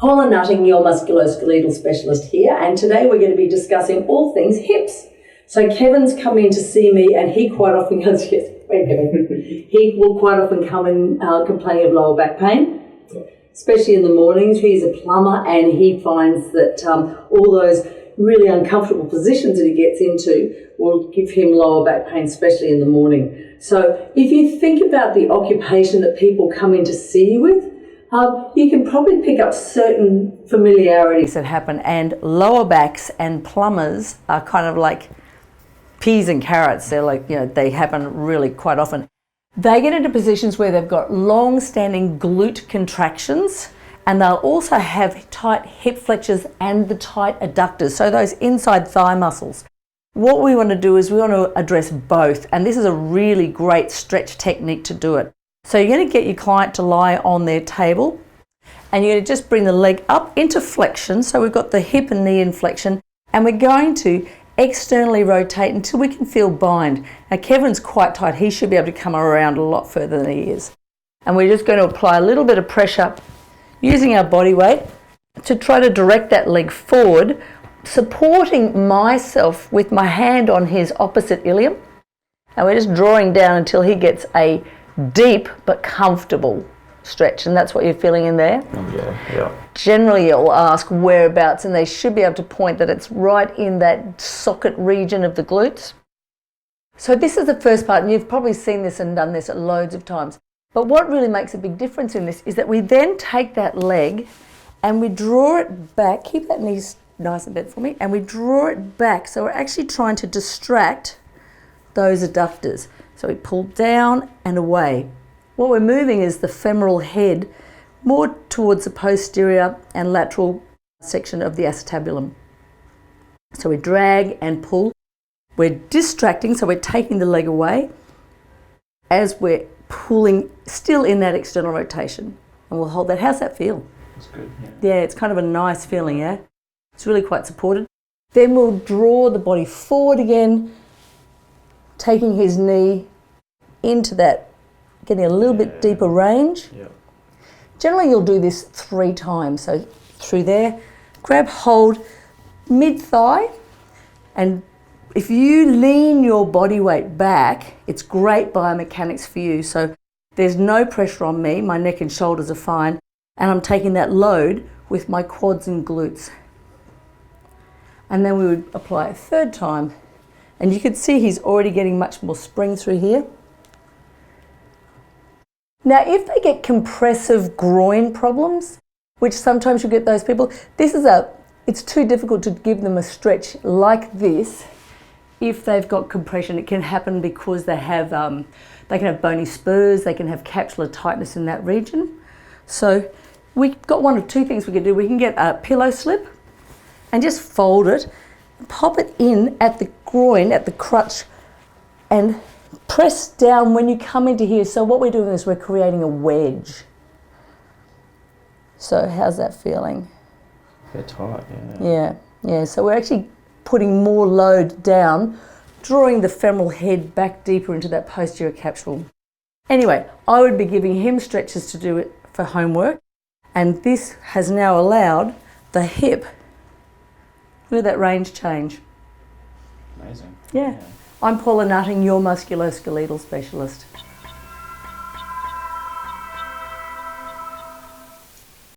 Paula Nutting, your musculoskeletal specialist here, and today we're going to be discussing all things hips. So Kevin's come in to see me, and he quite often goes, yes, wait, Kevin. He will quite often come in complaining of lower back pain, especially in the mornings. He's a plumber, and he finds that all those really uncomfortable positions that he gets into will give him lower back pain, especially in the morning. So if you think about the occupation that people come in to see you with, you can probably pick up certain familiarities that happen, and lower backs and plumbers are kind of like peas and carrots. They're like, they happen really quite often. They get into positions where they've got long-standing glute contractions, and they'll also have tight hip flexors and the tight adductors, so those inside thigh muscles. What we want to do is we want to address both, and this is a really great stretch technique to do it. So you're going to get your client to lie on their table, and you're going to just bring the leg up into flexion. So we've got the hip and knee in flexion, and we're going to externally rotate until we can feel bind. Now Kevin's quite tight. He should be able to come around a lot further than he is. And we're just going to apply a little bit of pressure using our body weight to try to direct that leg forward, supporting myself with my hand on his opposite ilium. And we're just drawing down until he gets a deep but comfortable stretch, and that's what you're feeling in there. Yeah. Generally you'll ask whereabouts, and they should be able to point that it's right in that socket region of the glutes. So this is the first part, and you've probably seen this and done this loads of times. But what really makes a big difference in this is that we then take that leg and we draw it back. Keep that knee nice and bent for me, and we draw it back. So we're actually trying to distract those adductors. So we pull down and away. What we're moving is the femoral head more towards the posterior and lateral section of the acetabulum. So we drag and pull. We're distracting, so we're taking the leg away as we're pulling, still in that external rotation. And we'll hold that. How's that feel? That's good. Yeah, it's kind of a nice feeling, yeah? It's really quite supported. Then we'll draw the body forward again, taking his knee into that, getting a little bit deeper range. Yeah. Generally you'll do this 3 times. So through there, grab hold mid-thigh, and if you lean your body weight back, it's great biomechanics for you. So there's no pressure on me, my neck and shoulders are fine, and I'm taking that load with my quads and glutes. And then we would apply a 3rd time, and you can see he's already getting much more spring through here. Now, if they get compressive groin problems, which sometimes you get those people, it's too difficult to give them a stretch like this. If they've got compression, it can happen because they can have bony spurs, they can have capsular tightness in that region. So we've got one of 2 things we can do. We can get a pillow slip and just fold it, pop it in at the groin, at the crutch, and press down when you come into here. So what we're doing is we're creating a wedge. So how's that feeling? They're tight, yeah. Yeah. So we're actually putting more load down, drawing the femoral head back deeper into that posterior capsule. Anyway, I would be giving him stretches to do it for homework, and this has now allowed the hip. Look at that range change. Amazing. Yeah. I'm Paula Nutting, your musculoskeletal specialist.